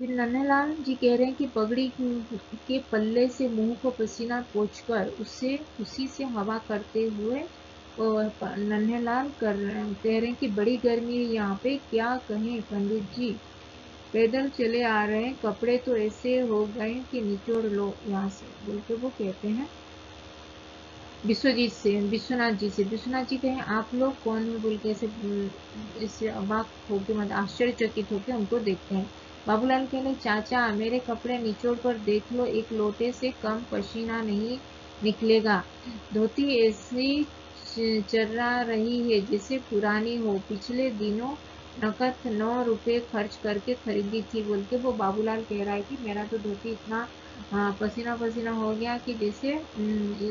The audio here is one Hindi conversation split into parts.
फिर नन्हेलाल जी कह रहे हैं कि पगड़ी के पल्ले से मुंह को पसीना पोंछकर उससे उसी से हवा करते हुए और नन्हेलाल कह रहे हैं कि बड़ी गर्मी है यहाँ पे, क्या कहें पंडित जी, पैदल चले आ रहे हैं, कपड़े तो ऐसे हो गए कि निचोड़ लो यहाँ से, बोल के वो कहते हैं विश्वनाथ जी कहें आप लोग कौन है, बोल के ऐसे अबाक होके मतलब आश्चर्यचकित होके उनको देखते हैं। बाबूलाल कहने चाचा मेरे कपड़े निचोड़ कर देख लो, एक लोटे से कम पसीना नहीं निकलेगा, धोती ऐसी चर्रा रही है जैसे पुरानी हो, पिछले दिनों नकद 9 रुपए खर्च करके खरीदी थी, बोल के वो बाबूलाल कह रहा है कि मेरा तो धोती इतना पसीना पसीना हो गया कि जैसे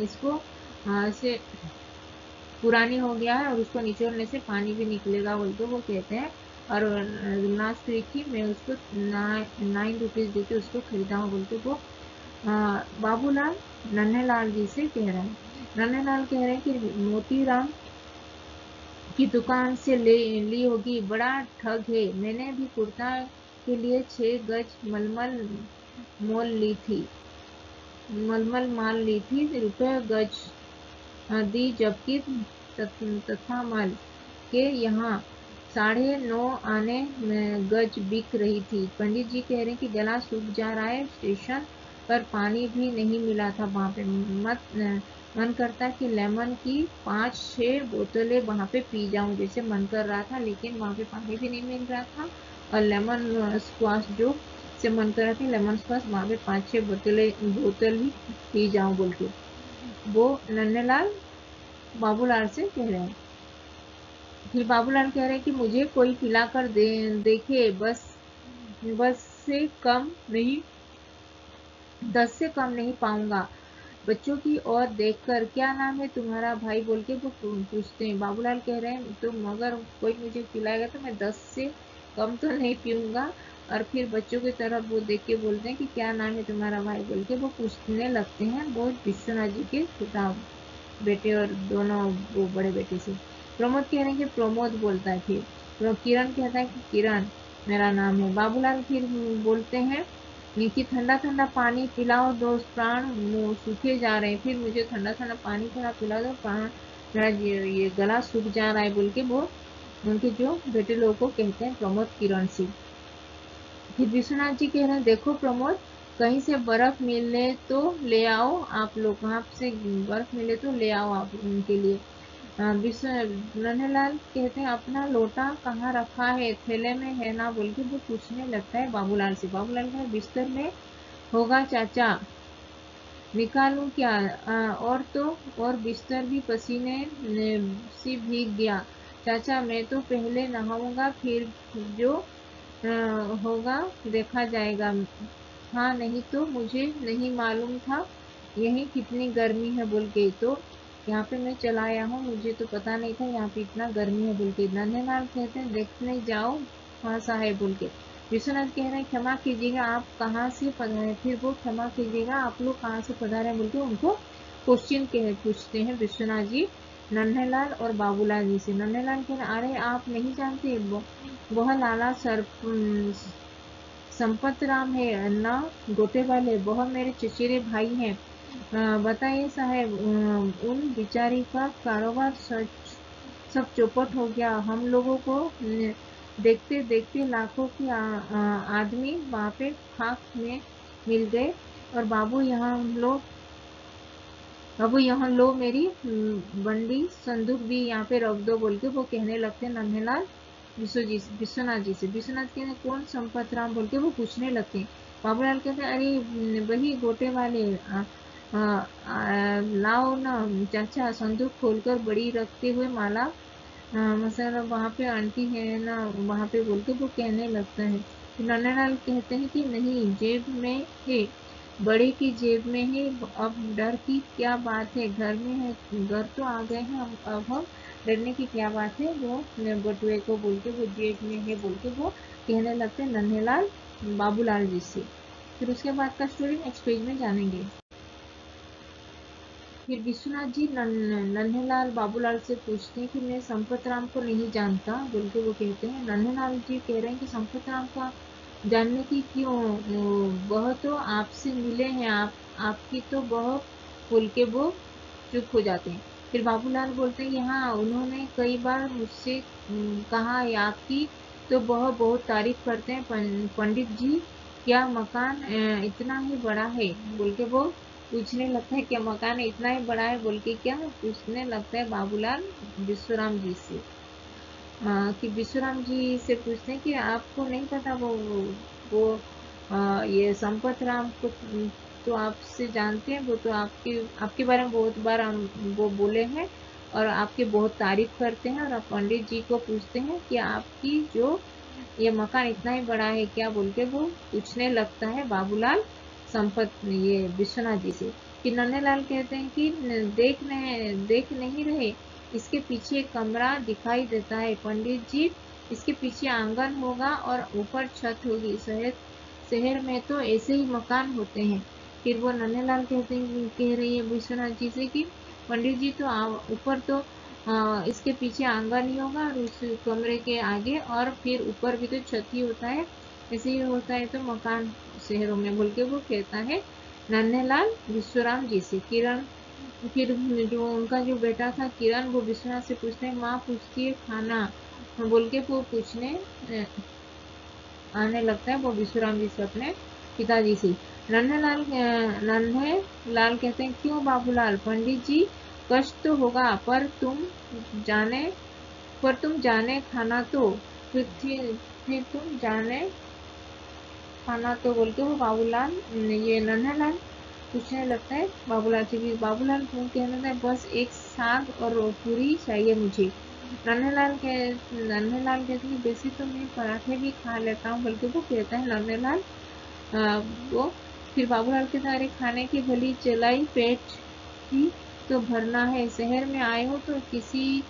इसको से पुरानी हो गया है और उसको निचोड़ने से पानी भी निकलेगा, बोल के वो कहते हैं। और लास्ट वीक ही मैं उसको 9 रुपीज देके उसको खरीदा हूँ, बोल के वो बाबूलाल नन्हेलाल जी से कह रहे हैं। नन्हेलाल कह रहे हैं कि मोतीराम की दुकान से ली होगी, बड़ा ठग है, मैंने भी कुर्ता के लिए 6 गज मलमल मोल ली थी, मलमल माल ली थी, रुपए गज दी, जबकि तथा मल के यहाँ 9.5 आने गज बिक रही थी। पंडित जी कह रहे हैं कि गला सूख जा रहा है, स्टेशन पर पानी भी नहीं मिला था वहाँ पे, मन करता कि लेमन की 5-6 बोतलें वहाँ पे पी जाऊं, जैसे मन कर रहा था, लेकिन वहाँ पे पानी भी नहीं मिल रहा था और लेमन स्क्वाश जो से मन कर रहा था लेमन स्क्वाश वहाँ पे 5-6 बोतल ही पी जाऊं, बोल के वो नन्हेलाल बाबूलाल से कह रहे हैं। फिर बाबूलाल कह रहे हैं कि मुझे कोई पिलाकर देखे, बस से कम नहीं, 10 से कम नहीं पाऊंगा। बच्चों की ओर देखकर क्या नाम है तुम्हारा भाई, बोल के वो पूछते हैं। बाबूलाल कह रहे हैं तो मगर कोई मुझे पिलाएगा तो मैं 10 से कम तो नहीं पीऊंगा। और फिर बच्चों की तरफ वो देख के बोलते हैं कि क्या नाम है तुम्हारा भाई, बोल के वो पूछने लगते हैं वो विश्वनाथ जी के पिता बेटे और दोनों वो बड़े बेटे से। प्रमोद कह रहे हैं कि प्रमोद बोलता है। फिर किरण कहता है कि किरण मेरा नाम है। बाबूलाल फिर बोलते हैं कि ठंडा ठंडा पानी पिलाओ दोस्त, प्राण सूखे जा रहे हैं, फिर मुझे ठंडा ठंडा पानी थोड़ा पिला दो, प्राण मेरा ये गला सूख जा रहा है, बोल के वो उनके जो बेटे लोगों को कहते हैं प्रमोद किरण से। फिर विश्वनाथ जी कह रहे हैं देखो प्रमोद, कहीं से बर्फ मिले तो ले आओ, आप लोग वहां से बर्फ मिले तो ले आओ आप उनके लिए। नन्हेलाल कहते हैं अपना लोटा कहाँ रखा है, थैले में है ना, बोल के वो पूछने लगता है बाबूलाल से। बाबूलाल का बिस्तर में होगा चाचा, निकालूं क्या, और तो और बिस्तर भी पसीने से भीग गया, चाचा मैं तो पहले नहाऊंगा, फिर जो होगा देखा जाएगा, हाँ नहीं तो मुझे नहीं मालूम था यही कितनी गर्मी है, बोल के तो यहाँ पे मैं चला आया हूँ, मुझे तो पता नहीं था यहाँ पे इतना गर्मी है, बोल के नन्हेलाल कहते हैं देखने जाओ हाँ साहेब, बोल के विश्वनाथ कह रहे हैं क्षमा कीजिएगा आप कहाँ से पधारे, फिर वो क्षमा कीजिएगा आप लोग कहाँ से पधारे, बोल के उनको क्वेश्चन पूछते हैं विश्वनाथ जी नन्हेलाल और बाबूलाल जी से। नन्हेलाल कह रहे अरे आप नहीं जानते, वह लाला संपत राम है ना, गोटे वाले, वह मेरे चचेरे भाई हैं। बताइए साहेब, उन बिचारी का कारोबार सब चौपट हो गया, हम लोगों को देखते देखते लाखों की आदमी वहाँ पे खाक में मिल गए, और बाबू यहाँ लो मेरी बंडी संदूक भी यहाँ पे रख दो, बोल के वो कहने लगते नन्हेलाल विश्वनाथ जी से। विश्वनाथ कहते कौन संपत राम, बोल के वो पूछने लगते हैं। बाबूलाल कहते अरे वही गोटे वाले, लाओ ना चाचा, संदूक खोलकर बड़ी रखते हुए माला मसाला वहाँ पे आंटी है ना वहाँ पे, बोल के वो कहने लगता है। तो नन्हेलाल कहते हैं कि नहीं, जेब में है, बड़े की जेब में है, अब डर की क्या बात है, घर में है, घर तो आ गए हैं अब हम डरने की क्या बात है, वो बटुए को बोल के वो जेब में है, बोल के वो कहने लगते नन्हेलाल बाबूलाल जी से। फिर उसके बाद का स्टोरी नेक्स्ट पेज में जानेंगे। फिर विश्वनाथ जी नन्हेलाल बाबूलाल से पूछते हैं कि मैं संपत राम को नहीं जानता, बोल के वो कहते हैं। नन्हेलाल जी कह रहे हैं कि संपत राम का जानने की क्यों? वह तो आपसे मिले हैं, आपकी तो वह बोल के वो चुप हो जाते हैं। फिर बाबूलाल बोलते हैं कि हाँ, उन्होंने कई बार मुझसे कहा है आपकी तो वह बहुत तारीफ करते हैं पंडित जी। क्या मकान इतना ही बड़ा है बोल के वो पूछने लगता है, क्या मकान इतना ही बड़ा है बोल के क्या पूछने लगता है बाबूलाल विश्वराम जी से। कि विश्वराम जी से पूछते हैं कि आपको नहीं पता वो ये संपत राम को तो आपसे जानते हैं, वो तो आपके आपके बारे में बहुत बार हम वो बोले हैं और आपकी बहुत तारीफ करते हैं। और आप पंडित जी को पूछते हैं कि आपकी जो ये मकान इतना ही बड़ा है क्या बोल के वो पूछने लगता है बाबूलाल संपत ये विश्वनाथ जी से। कि नन्हेलाल कहते हैं कि देख नहीं रहे, इसके पीछे एक कमरा दिखाई देता है पंडित जी, इसके पीछे आंगन होगा और ऊपर छत होगी। शहर में तो ऐसे ही मकान होते हैं। फिर वो नन्हेलाल कहते हैं कह रही है विश्वनाथ जी से कि पंडित जी तो ऊपर तो इसके पीछे आंगन ही होगा और उस कमरे के आगे और फिर ऊपर भी तो छत ही होता है, ऐसे ही होता है तो मकान शहरों में बोल के वो कहता है नन्हेलाल विश्वराम जी से। किरण फिर जो उनका जो बेटा था किरण वो विश्वनाथ से पूछते हैं, माँ पूछती है खाना बोल के वो पूछने आने लगता है वो विश्वराम जी से अपने पिताजी से। नन्हे लाल कहते हैं क्यों बाबूलाल, पंडित जी कष्ट तो होगा जाने पर तुम जाने खाना तो फिर तुम जाने खाना तो बोल के वो बाबूलाल ये नन्हेलाल पूछने लगता है बाबूलाल से भी। बाबूलाल क्यों कहने लगता है बस एक साग और पूरी चाहिए मुझे। नन्हेलाल कहते हैं वैसे तो मैं पराठे भी खा लेता हूँ बल्कि वो कहता है नन्हेलाल वो। फिर बाबूलाल कहता है अरे खाने की भली चलाई, पेट ही तो भरना है, शहर में आए हो तो किसी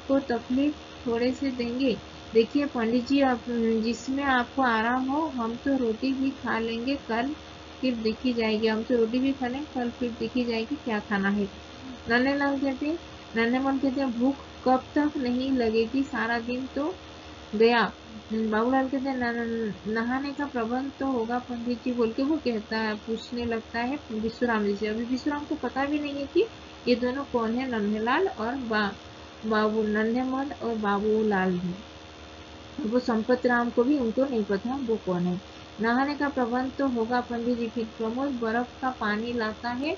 को तकलीफ थोड़े से देंगे। देखिए पंडित जी, आप जिसमें आपको आराम हो, हम तो रोटी भी खा लेंगे कल फिर देखी जाएगी, हम तो रोटी भी खा लेंगे कल फिर देखी जाएगी क्या खाना है। नन्हेलाल कहते हैं नन्हेमन कहते हैं भूख कब तक नहीं लगेगी, सारा दिन तो गया। बाबूलाल कहते हैं नहाने का प्रबंध तो होगा पंडित जी बोल के वो कहता है पूछने लगता है विश्वराम जी से। अभी विश्वराम को पता भी नहीं है कि ये दोनों कौन है, नन्हेलाल और बाबू नन्हेमल और बाबूलाल भी। वो संपत राम को भी उनको नहीं पता वो कौन है। नहाने का प्रबंध तो होगा पंडित जी। फिर प्रमोद बर्फ का पानी लाता है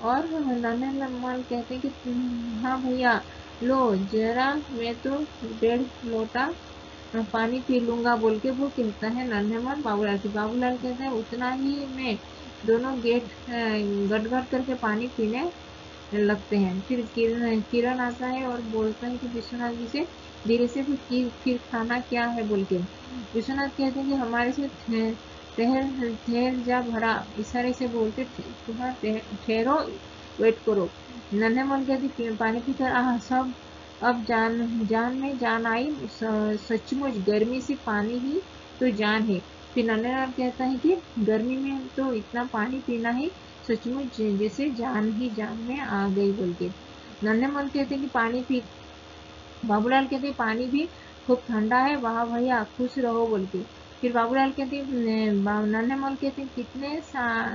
और नन्हेमल कहते हैं कि हाँ भैया लो जरा, मैं तो 1.5 लोटा पानी पी लूंगा बोल के वो कहता है नन्हेमल बाबूलाल से। बाबूलाल कहते हैं उतना ही में दोनों गट करके पानी पीने लगते हैं। फिर किरण आता है और बोलता है कि विश्वनाथ जी से धीरे से फिर खाना क्या है बोल के। विश्वनाथ कहते हैं कि हमारे से ठहर ठहर जा भरा, इशारे से बोलते तुम्हारा ठहरो वेट करो। नन्हे मन कहते पानी पीकर आह सब अब जान में जान आई, सचमुच गर्मी से पानी ही तो जान है। फिर नन्हेलाल कहता है कि गर्मी में तो इतना पानी पीना है सचमुच जैसे जान में आ गई बोल के। नन्हे मन कहते हैं कि पानी पी। बाबूलाल कहते हैं पानी भी खूब ठंडा है, वाह भैया खुश रहो बोल के। फिर बाबूलाल कहते हैं नन्हे मल कहते हैं कितने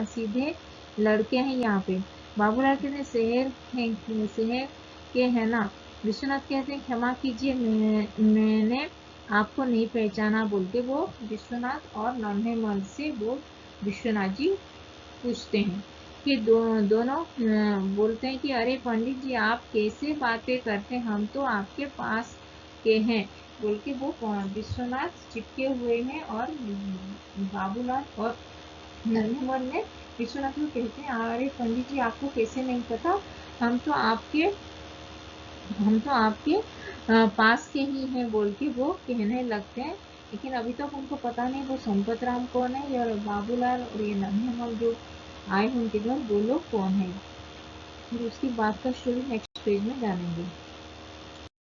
सीधे लड़के हैं यहाँ पे। बाबूलाल कहते हैं शहर के है ना। विश्वनाथ कहते हैं क्षमा कीजिए मैंने आपको नहीं पहचाना बोल के वो विश्वनाथ और नन्हे मल से वो विश्वनाथ जी पूछते हैं कि दोनों बोलते हैं कि अरे पंडित जी आप कैसे बातें करते हैं, हम तो आपके पास के हैं बोल के वो विश्वनाथ चिपके हुए हैं। और बाबूलाल और नन्हेमल ने विश्वनाथ को कहते हैं अरे पंडित जी आपको कैसे नहीं पता, हम तो आपके पास के ही हैं बोल के वो कहने लगते हैं। लेकिन अभी तक उनको पता नहीं वो संपत राम कौन है और बाबूलाल और ये नन्हेमल जो आए उनके घर वो लोग कौन है। फिर उसकी बात का स्टोरी नेक्स्ट पेज में जानेंगे।